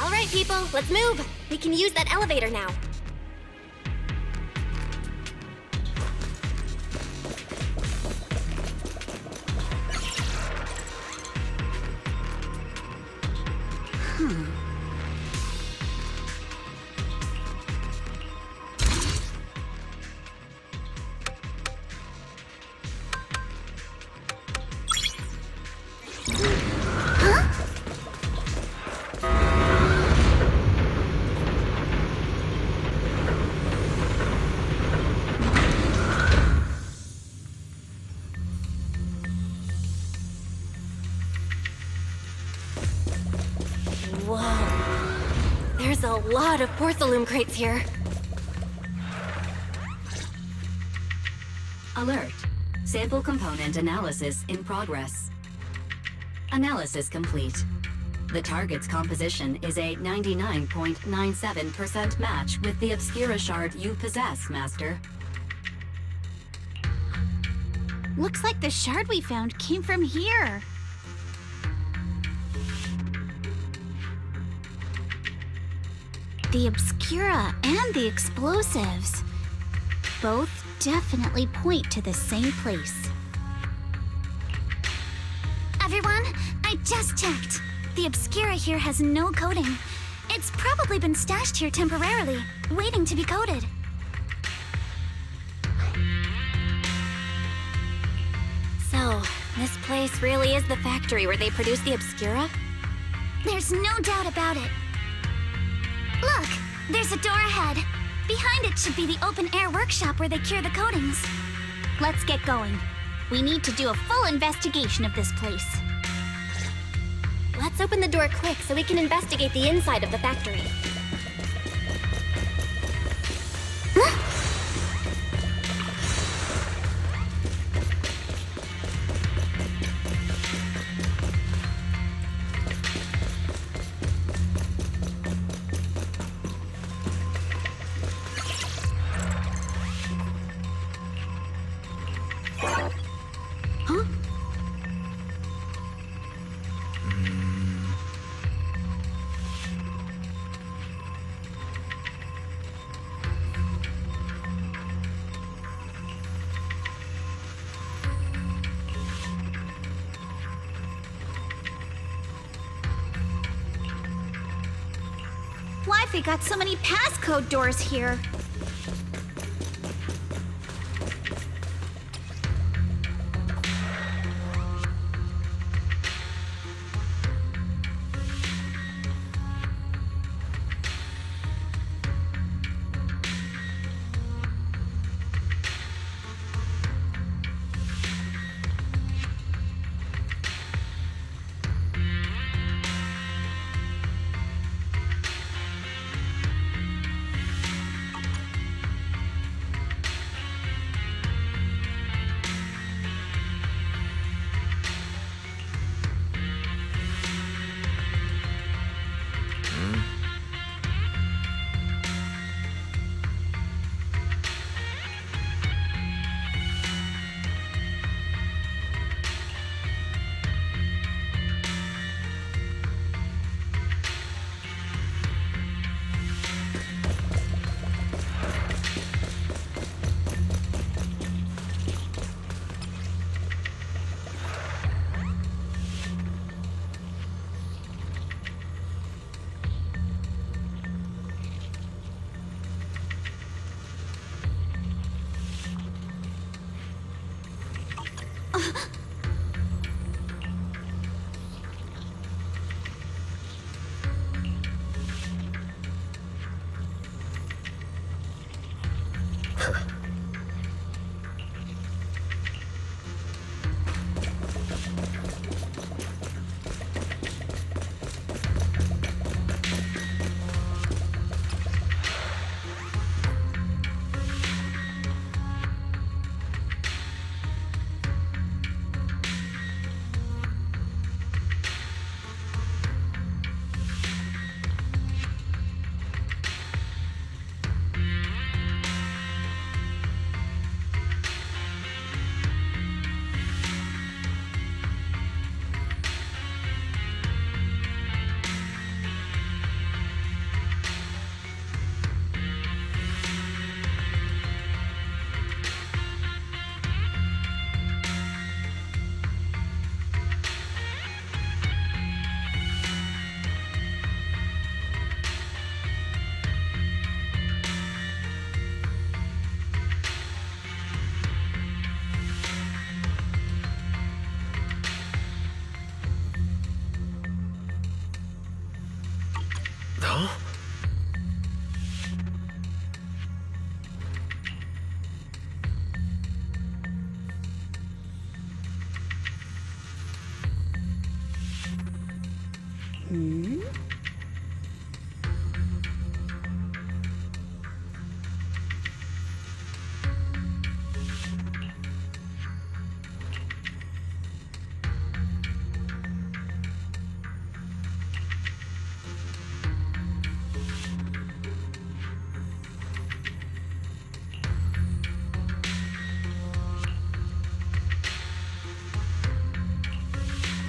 All right, people, let's move. We can use that elevator now. Whoa. There's a lot of porcelain crates here. Alert. Sample component analysis in progress. Analysis complete. The target's composition is a 99.97% match with the Obscura shard you possess, Master. Looks like the shard we found came from here. The Obscura and the explosives both definitely point to the same place. Everyone, I just checked. The Obscura here has no coding. It's probably been stashed here temporarily, waiting to be coded. So, this place really is the factory where they produce the Obscura? There's no doubt about it. Look, there's a door ahead. Behind it should be the open-air workshop where they cure the coatings. Let's get going. We need to do a full investigation of this place. Let's open the door quick so we can investigate the inside of the factory. Why've they got so many passcode doors here? Huh?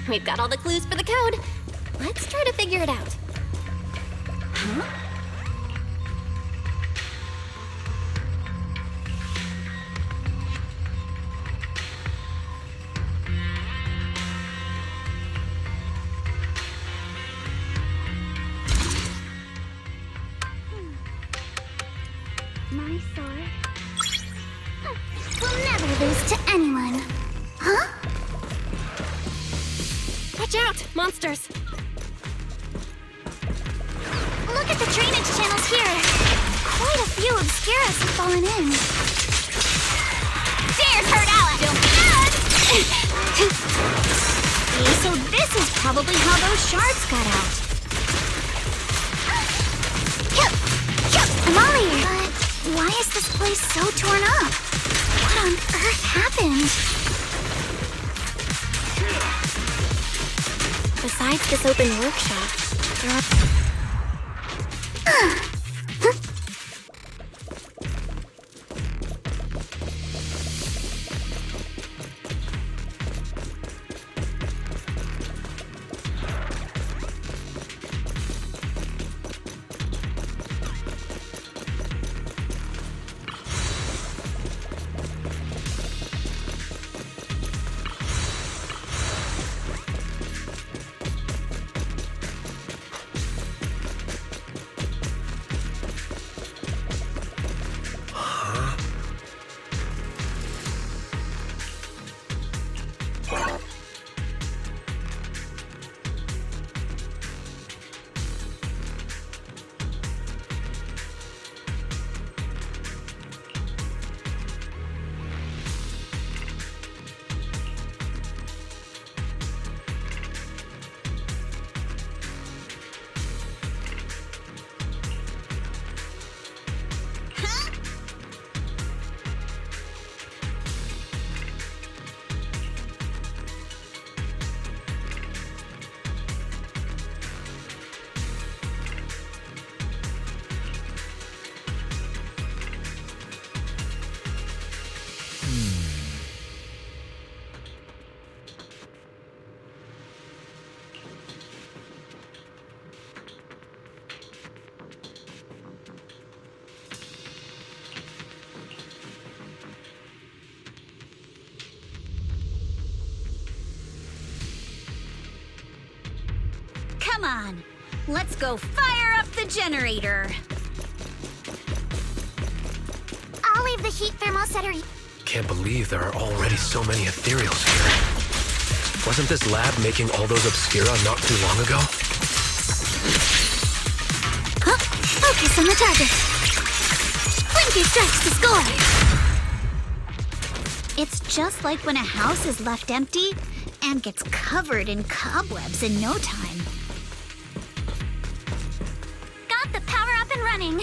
We've got all the clues for the code. Let's try to figure it out. Huh? My sword will never lose to anyone. Huh? Watch out, monsters! Look at the drainage channels here. Quite a few Obscuras have fallen in. Dare hurt Alex! Don't be mad! So this is probably how those shards got out. I'm all ears. But why is this place so torn up? What on earth happened? Besides this open workshop, there are... Come on, let's go fire up the generator. I'll leave the heat thermosetter. Can't believe there are already so many ethereals here. Wasn't this lab making all those Obscura not too long ago? Huh? Focus on the target. Blinky strikes to score. It's just like when a house is left empty and gets covered in cobwebs in no time. Got the power up and running.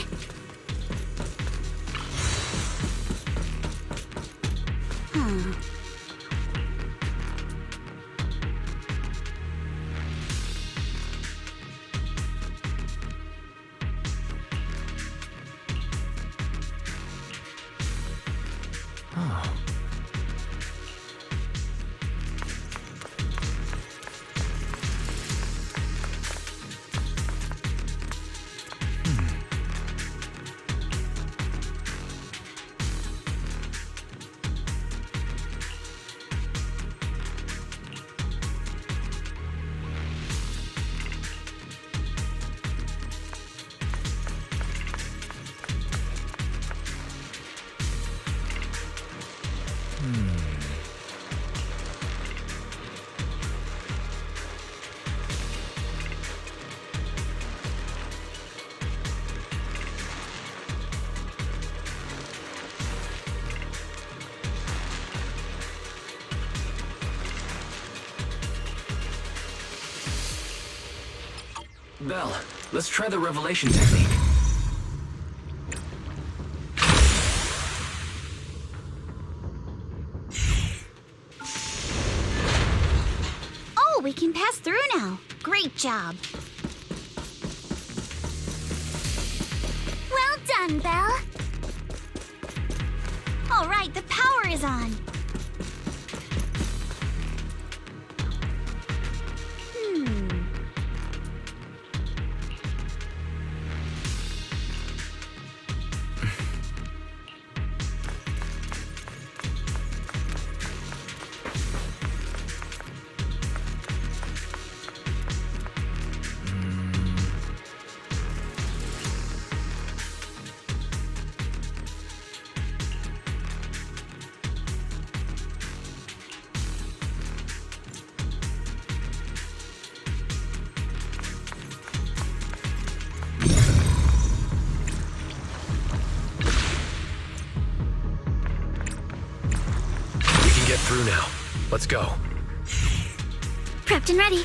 Belle, let's try the revelation technique. Oh, we can pass through now. Great job. Well done, Belle. All right, the power is on. Get through now. Let's go. Prepped and ready.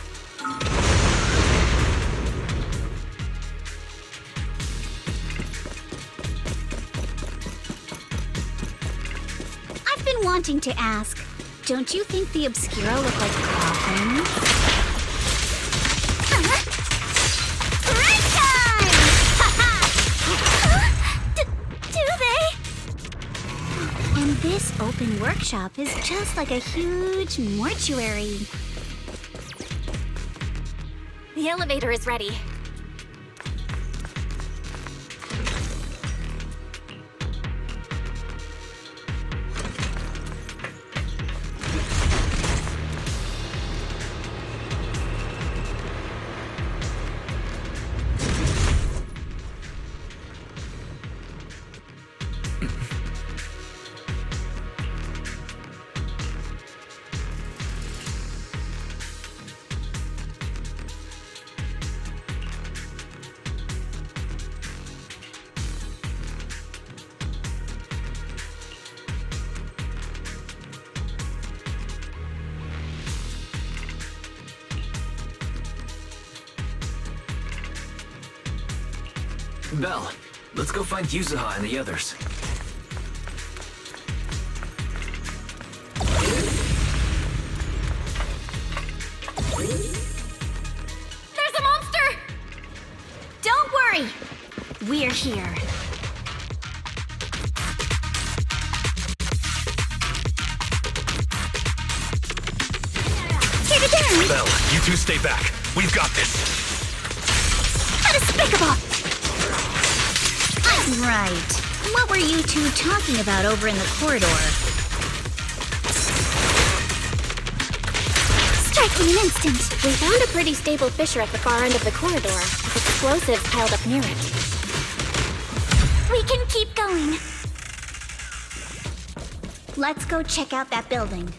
I've been wanting to ask, don't you think the Obscura look like coffins? Break time! Do they? And this open workshop is just like a huge mortuary. The elevator is ready. Belle, let's go find Yuzuha and the others. There's a monster! Don't worry, we're here. Take it down! Belle, you two stay back. We've got this. How despicable! Right. What were you two talking about over in the corridor? Strike in an instant. We found a pretty stable fissure at the far end of the corridor, with explosives piled up near it. We can keep going. Let's go check out that building.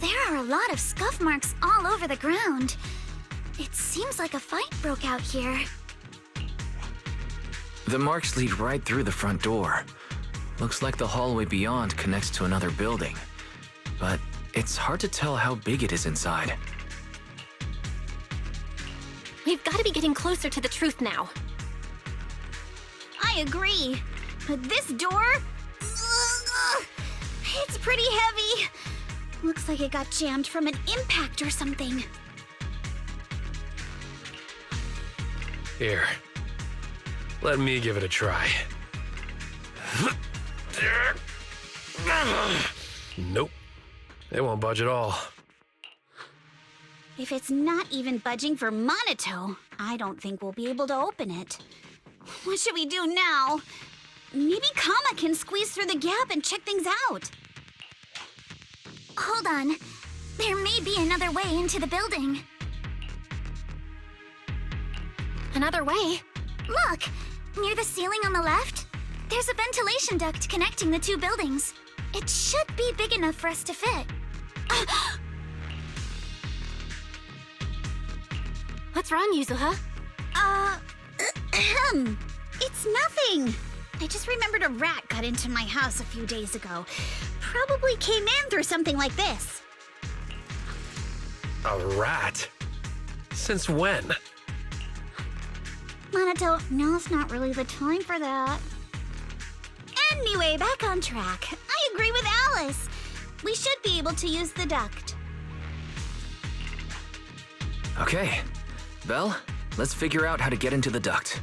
There are a lot of scuff marks all over the ground. It seems like a fight broke out here. The marks lead right through the front door. Looks like the hallway beyond connects to another building. But it's hard to tell how big it is inside. We've got to be getting closer to the truth now. I agree. But this door? It's pretty heavy. Looks like it got jammed from an impact or something. Here. Let me give it a try. Nope. It won't budge at all. If it's not even budging for Monito, I don't think we'll be able to open it. What should we do now? Maybe Kama can squeeze through the gap and check things out. Hold on. There may be another way into the building. Another way? Look! Near the ceiling on the left, there's a ventilation duct connecting the two buildings. It should be big enough for us to fit. What's wrong, Yuzuha? It's nothing. I just remembered a rat got into my house a few days ago. Probably came in through something like this. A rat? Since when? Minato, now's not really the time for that. Anyway, back on track. I agree with Alice. We should be able to use the duct. Okay. Belle, let's figure out how to get into the duct.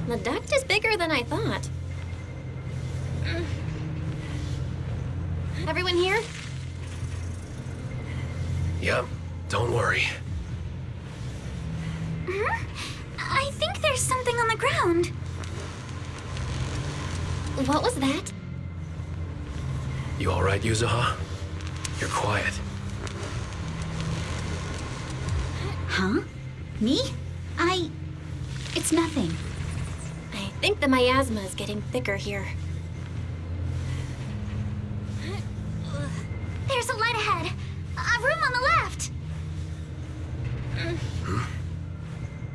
The duct is bigger than I thought. Everyone here? Yep, don't worry. I think there's something on the ground. What was that? You alright, Yuzuha? You're quiet. Huh? Me? It's nothing. I think the miasma is getting thicker here. There's a light ahead. A room on the left.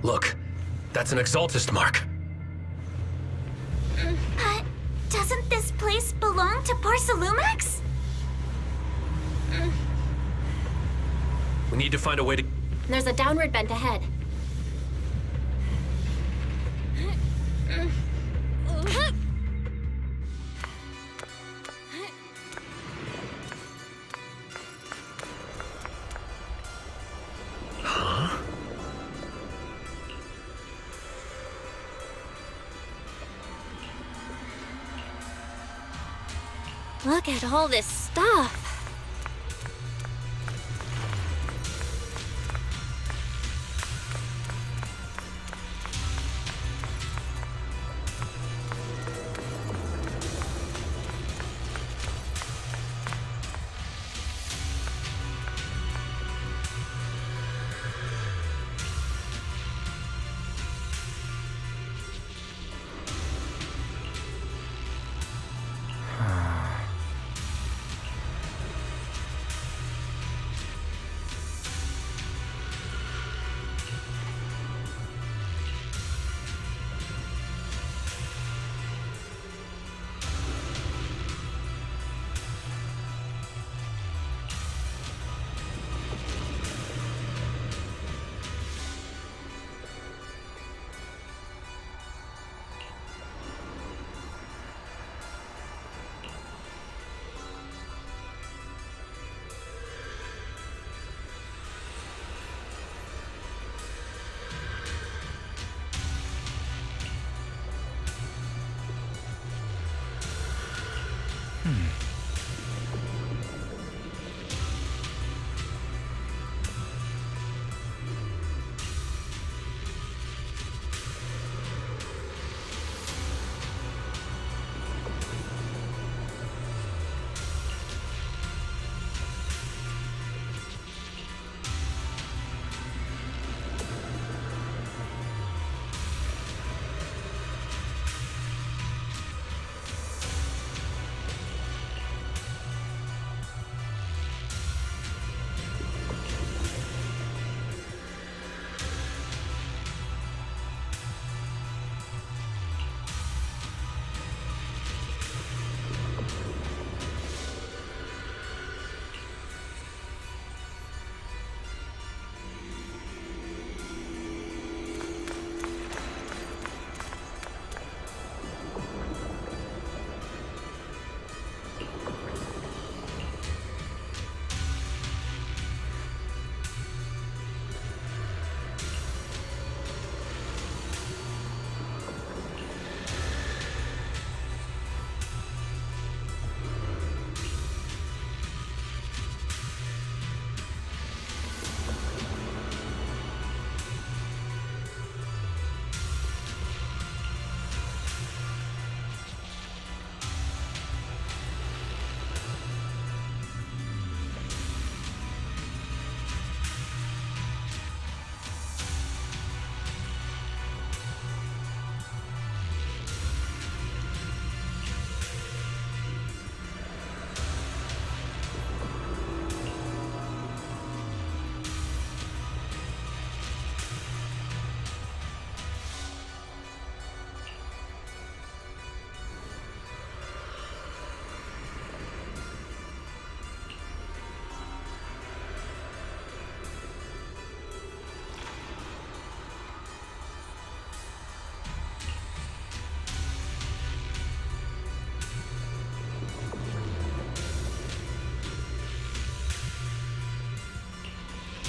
Look, that's an Exaltist mark. But doesn't this place belong to Barsalumax? We need to find a way to... There's a downward bend ahead. Look at all this stuff.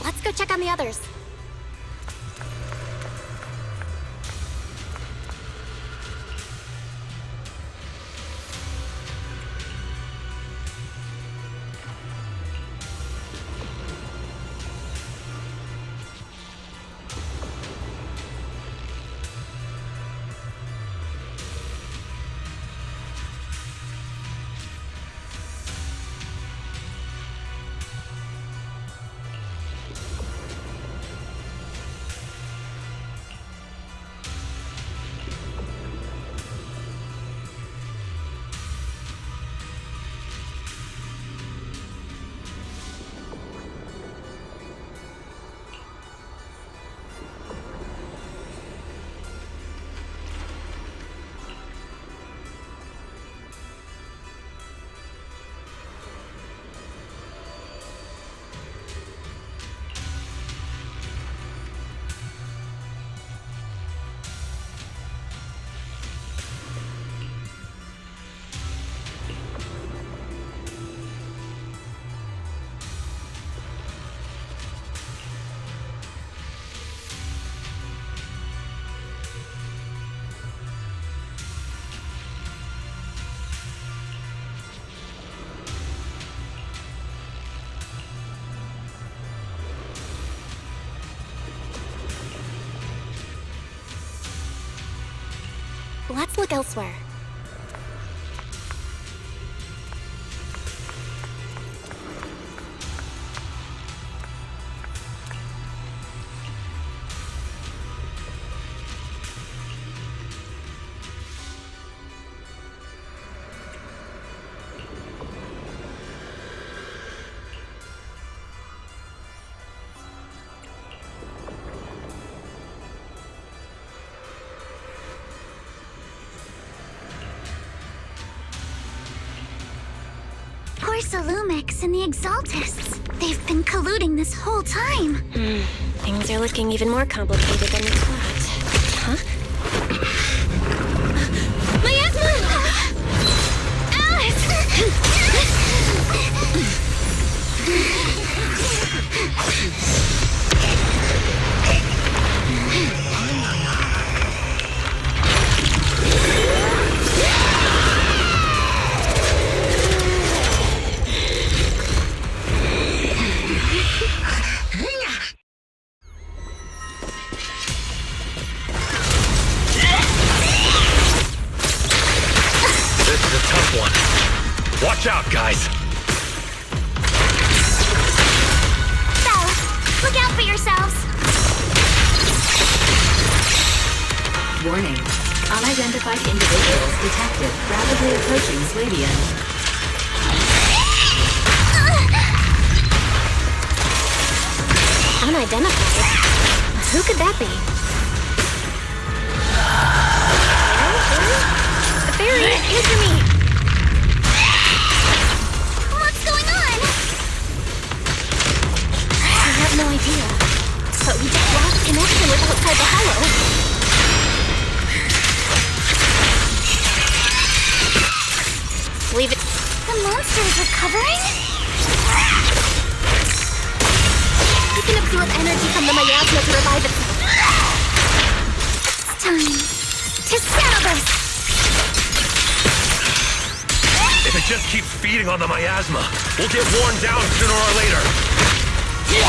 Let's go check on the others. Let's look elsewhere. Lumix and the Exaltists. They've been colluding this whole time. Things are looking even more complicated than we thought. Huh? Watch out, guys! Belle, look out for yourselves! Warning. Unidentified individuals detected rapidly approaching Swabian. Unidentified? Who could that be? Barry, answer me! No idea. But we just lost connection with outside the hollow. Leave it. The monster is recovering? You can absorb energy from the miasma to revive itself. It's time to settle this! If it just keeps feeding on the miasma, we'll get worn down sooner or later. We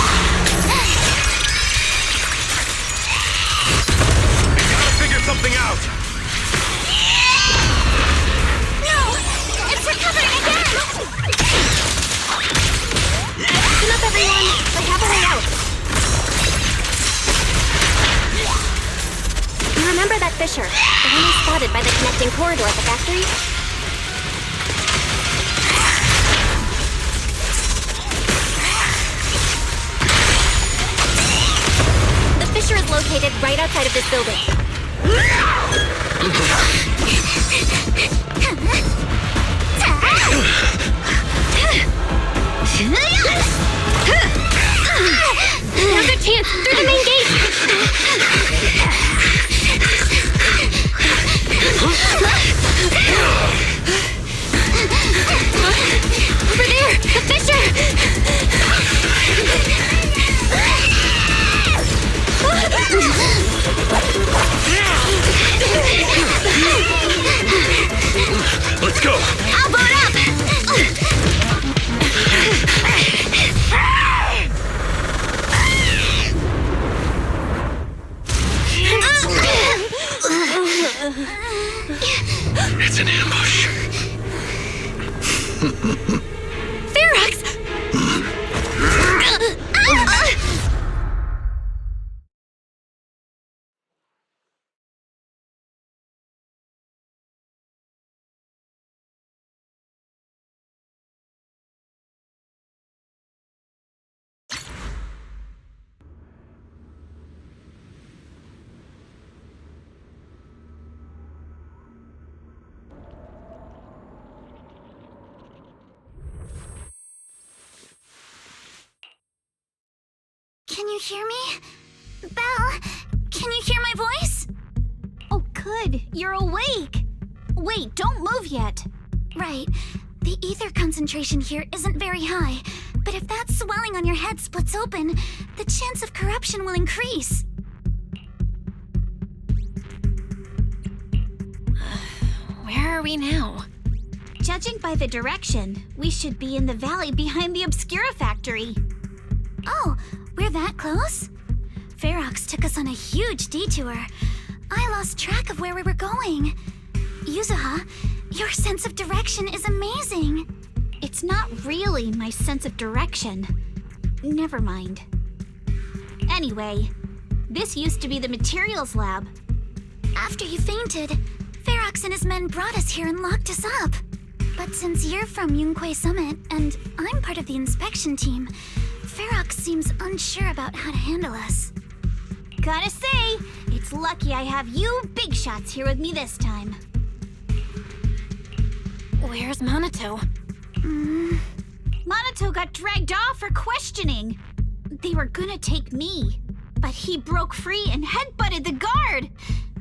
gotta figure something out! No! It's recovering again! Listen up, everyone! I have a way out! You remember that fissure? The one we spotted by the connecting corridor at the factory? Fissure is located right outside of this building. Now's our chance! Through the main gate! Over there! The fissure! Ferox! Can you hear me? Belle, can you hear my voice? Oh, good. You're awake. Wait, don't move yet. Right. The ether concentration here isn't very high, but if that swelling on your head splits open, the chance of corruption will increase. Where are we now? Judging by the direction, we should be in the valley behind the Obscura factory. Oh, we're that close? Ferox took us on a huge detour. I lost track of where we were going. Yuzuha, your sense of direction is amazing. It's not really my sense of direction. Never mind. Anyway, this used to be the materials lab. After you fainted, Ferox and his men brought us here and locked us up. But since you're from Yunquei Summit and I'm part of the inspection team, Ferox seems unsure about how to handle us. Gotta say, it's lucky I have you big shots here with me this time. Where's Minato? Minato got dragged off for questioning. They were gonna take me, but he broke free and headbutted the guard.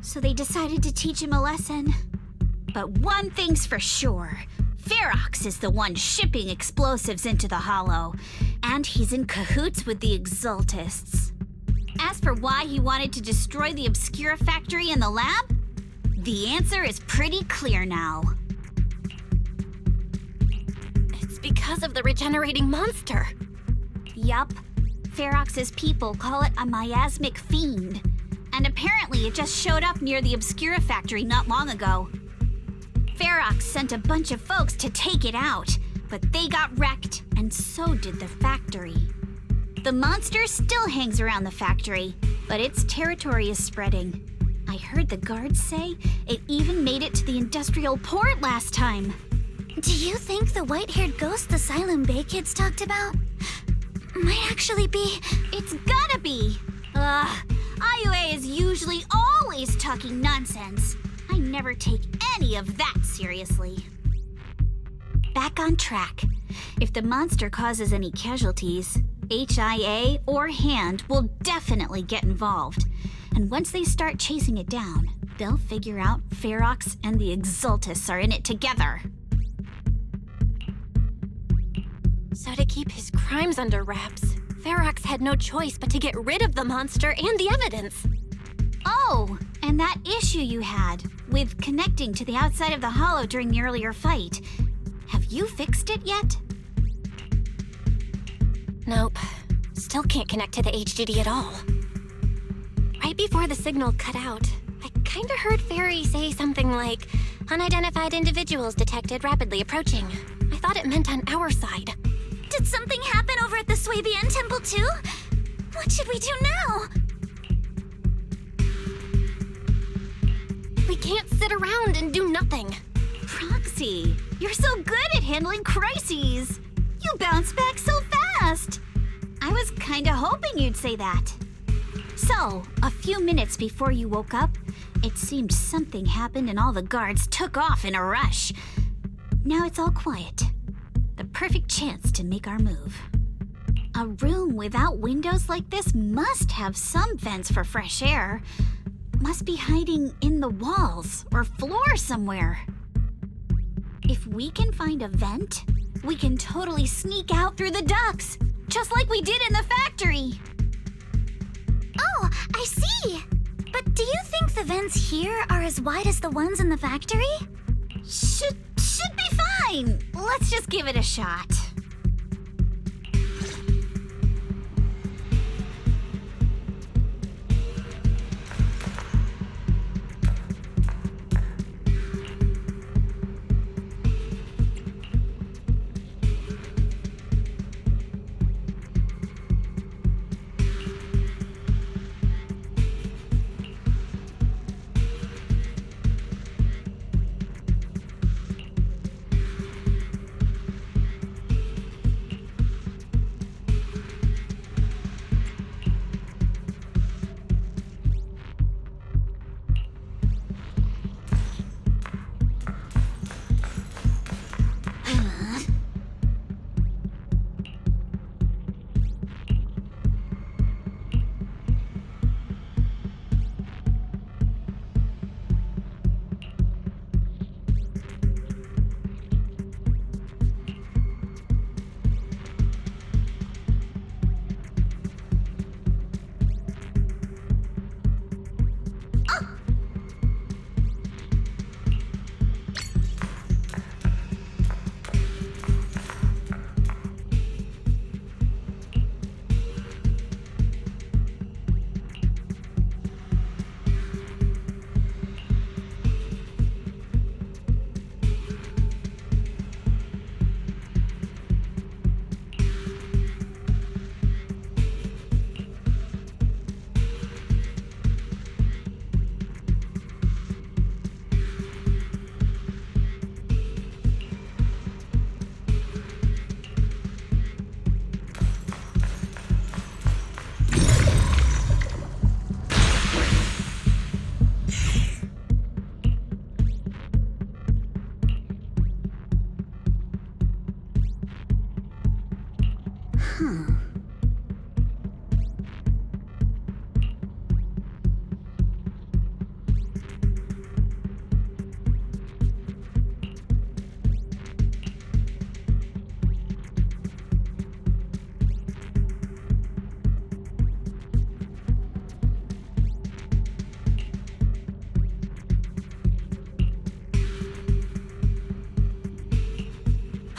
So they decided to teach him a lesson. But one thing's for sure. Ferox is the one shipping explosives into the Hollow, and he's in cahoots with the Exaltists. As for why he wanted to destroy the Obscura factory and the lab, the answer is pretty clear now. It's because of the regenerating monster. Yup. Ferox's people call it a miasmic fiend, and apparently it just showed up near the Obscura factory not long ago. Ferox sent a bunch of folks to take it out, but they got wrecked, and so did the factory. The monster still hangs around the factory, but its territory is spreading. I heard the guards say it even made it to the industrial port last time. Do you think the white-haired ghost the Silent Bay kids talked about might actually be... It's gotta be! IUA is usually always talking nonsense. I never take any of that seriously. Back on track. If the monster causes any casualties, HIA or Hand will definitely get involved. And once they start chasing it down, they'll figure out Ferox and the Exaltists are in it together. So to keep his crimes under wraps, Ferox had no choice but to get rid of the monster and the evidence. Oh, and that issue you had with connecting to the outside of the Hollow during the earlier fight. Have you fixed it yet? Nope. Still can't connect to the HDD at all. Right before the signal cut out, I kinda heard Fairy say something like, "Unidentified individuals detected rapidly approaching." I thought it meant on our side. Did something happen over at the Swabian Temple too? What should we do now? We can't sit around and do nothing. Proxy, you're so good at handling crises. You bounce back so fast. I was kinda hoping you'd say that. So, a few minutes before you woke up, it seemed something happened and all the guards took off in a rush. Now it's all quiet. The perfect chance to make our move. A room without windows like this must have some vents for fresh air. Must be hiding in the walls or floor somewhere. If we can find a vent, we can totally sneak out through the ducts, just like we did in the factory. Oh, I see! But do you think the vents here are as wide as the ones in the factory? Should be fine. Let's just give it a shot.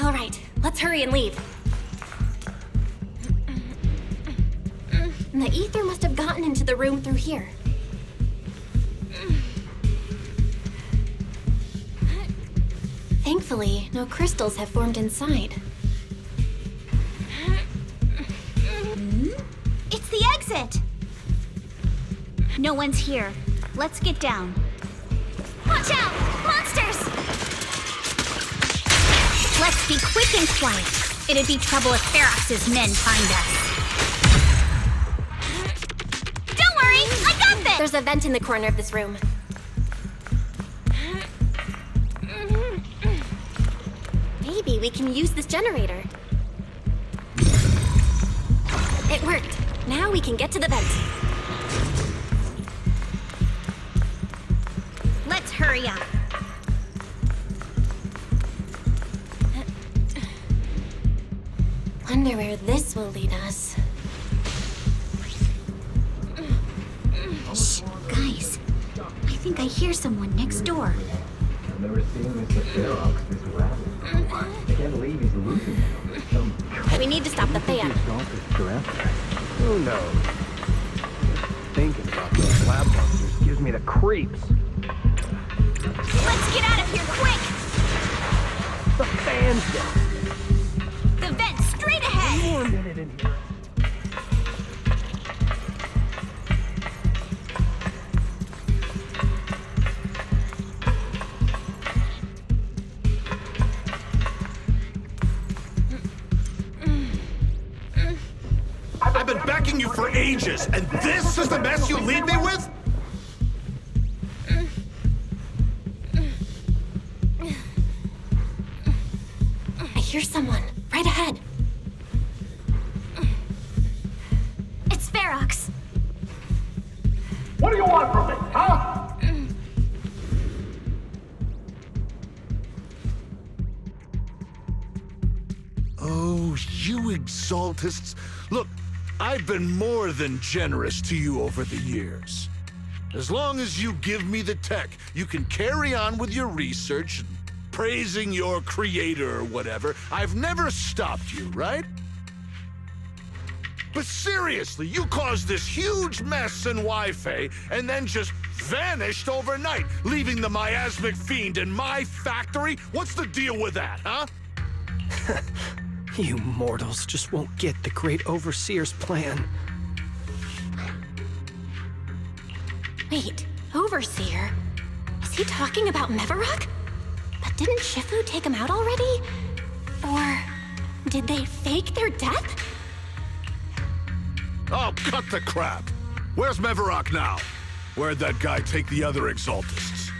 All right, let's hurry and leave. The ether must have gotten into the room through here. Thankfully, no crystals have formed inside. It's the exit! No one's here. Let's get down. Watch out! Monsters! Let's be quick and quiet. It'd be trouble if Ferox's men find us. Don't worry, I got this! There's a vent in the corner of this room. Maybe we can use this generator. It worked. Now we can get to the vent. Let's hurry up. Wonder where this will lead us. Shh, guys. I think I hear someone next door. I've never seen Mr. Ferox this rabid. I can't believe he's losing it. We need to stop the fan. Who knows? Thinking about those lab monsters gives me the creeps. Let's get out of here quick! The fan's down. The vent straight ahead! One more minute in here. I've been backing you for ages, and this is the mess you leave me with? I hear someone right ahead. It's Ferox. What do you want from me, huh? Oh, you exaltists. Look, I've been more than generous to you over the years. As long as you give me the tech, you can carry on with your research and praising your creator or whatever. I've never stopped you, right? But seriously, you caused this huge mess in Wi-Fi and then just vanished overnight, leaving the miasmic fiend in my factory? What's the deal with that, huh? You mortals just won't get the Great Overseer's plan. Wait, Overseer? Is he talking about Mevarok? But didn't Shifu take him out already? Or did they fake their death? Oh, cut the crap. Where's Mevarok now? Where'd that guy take the other exaltists?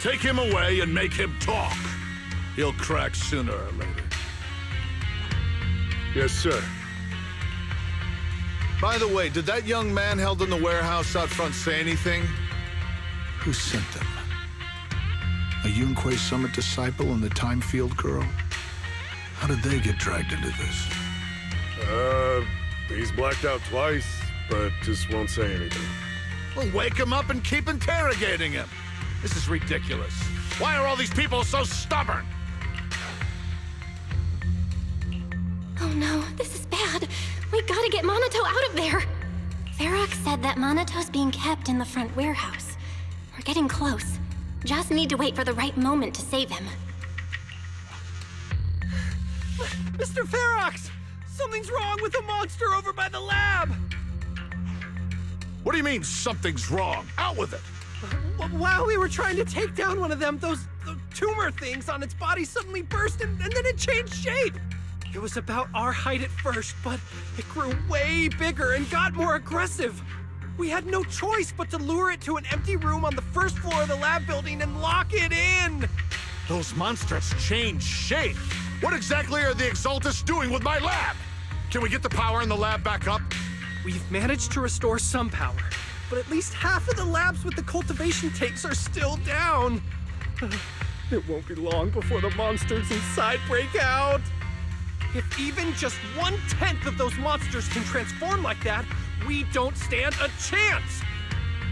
Take him away and make him talk. He'll crack sooner or later. Yes, sir. By the way, did that young man held in the warehouse out front say anything? Who sent them? A Yunquei Summit disciple and the Time Field girl? How did they get dragged into this? He's blacked out twice, but just won't say anything. Well, wake him up and keep interrogating him. This is ridiculous. Why are all these people so stubborn? Oh no, this is bad. We gotta get Monato out of there. Ferox said that Monato's being kept in the front warehouse. We're getting close. Just need to wait for the right moment to save him. Mr. Ferox! Something's wrong with the monster over by the lab! What do you mean, something's wrong? Out with it! While we were trying to take down one of them, those tumor things on its body suddenly burst and then it changed shape. It was about our height at first, but it grew way bigger and got more aggressive. We had no choice but to lure it to an empty room on the first floor of the lab building and lock it in! Those monsters changed shape. What exactly are the Exaltists doing with my lab? Can we get the power in the lab back up? We've managed to restore some power, but at least half of the labs with the cultivation tanks are still down. It won't be long before the monsters inside break out. If even just 1/10 of those monsters can transform like that, we don't stand a chance.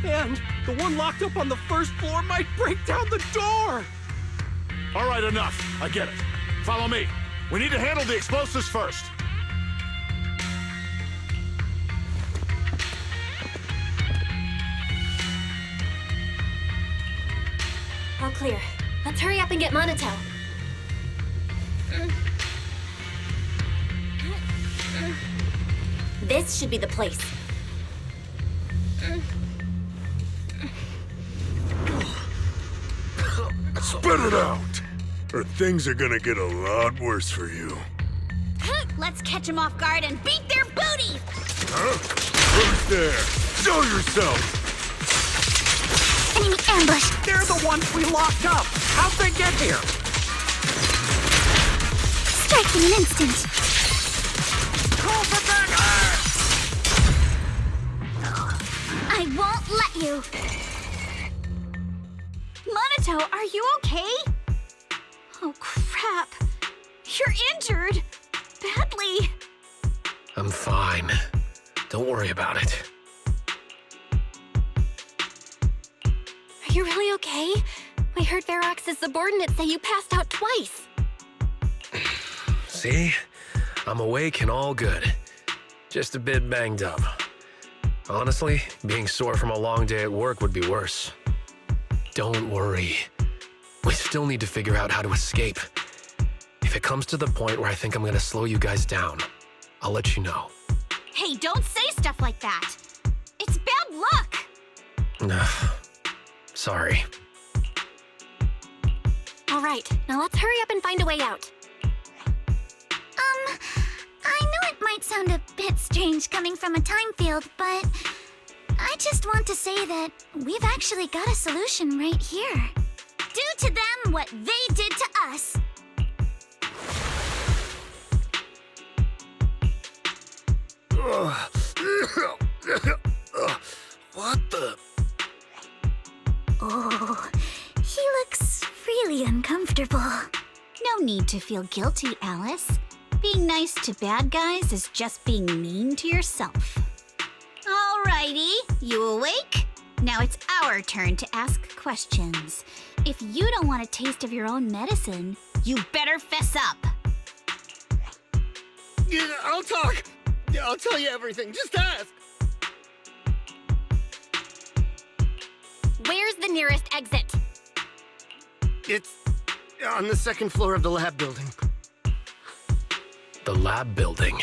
And the one locked up on the first floor might break down the door. All right, enough. I get it. Follow me. We need to handle the explosives first. All clear. Let's hurry up and get Monatel. This should be the place. Spit it out, or things are gonna get a lot worse for you. Let's catch them off guard and beat their booty! Huh? Who's there? Show yourself! Enemy ambush! They're the ones we locked up. How'd they get here? Strike in an instant! Call for backup! I won't let you! Monato, are you okay? Oh, crap. You're injured. Badly. I'm fine. Don't worry about it. Are you really okay? We heard Ferox's subordinates say you passed out twice. See? I'm awake and all good. Just a bit banged up. Honestly, being sore from a long day at work would be worse. Don't worry. We still need to figure out how to escape. If it comes to the point where I think I'm gonna slow you guys down, I'll let you know. Hey, don't say stuff like that. It's bad luck. Sorry. All right, now let's hurry up and find a way out. I know it might sound a bit strange coming from a time field, but I just want to say that we've actually got a solution right here. Do to them what they did to us. What the? Oh, he looks really uncomfortable. No need to feel guilty, Alice. Being nice to bad guys is just being mean to yourself. Alrighty, you awake? Now it's our turn to ask questions. If you don't want a taste of your own medicine, you better fess up. Yeah, I'll talk. Yeah, I'll tell you everything. Just ask. Where's the nearest exit? It's on the second floor of the lab building. The lab building?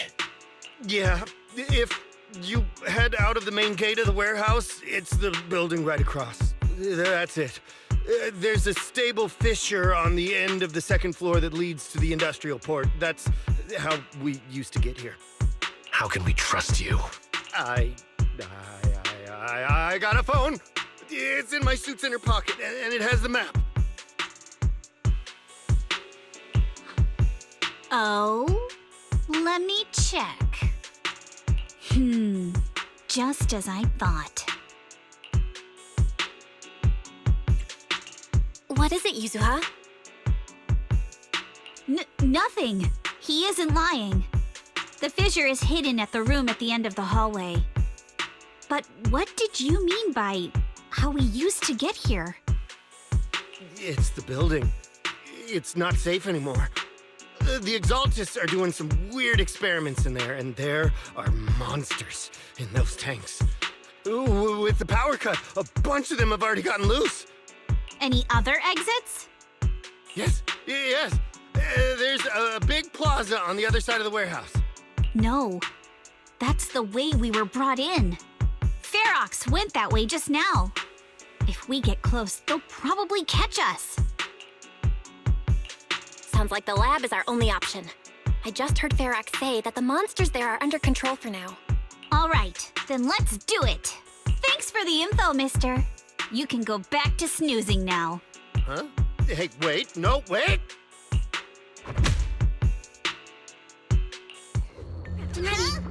Yeah, if you head out of the main gate of the warehouse, it's the building right across. That's it. There's a stable fissure on the end of the second floor that leads to the industrial port. That's how we used to get here. How can we trust you? I got a phone. It's in my suit's inner pocket, and it has the map. Oh, let me check. Just as I thought. What is it, Yuzuha? Nothing. He isn't lying. The fissure is hidden at the room at the end of the hallway. But what did you mean by how we used to get here? It's the building. It's not safe anymore. The Exaltists are doing some weird experiments in there, and there are monsters in those tanks. Ooh, with the power cut, a bunch of them have already gotten loose. Any other exits? Yes. There's a big plaza on the other side of the warehouse. No. That's the way we were brought in. Ferox went that way just now. If we get close, they'll probably catch us. Sounds like the lab is our only option. I just heard Ferox say that the monsters there are under control for now. All right, then let's do it. Thanks for the info, mister. You can go back to snoozing now. Huh? Hey, wait. No, wait. Ready?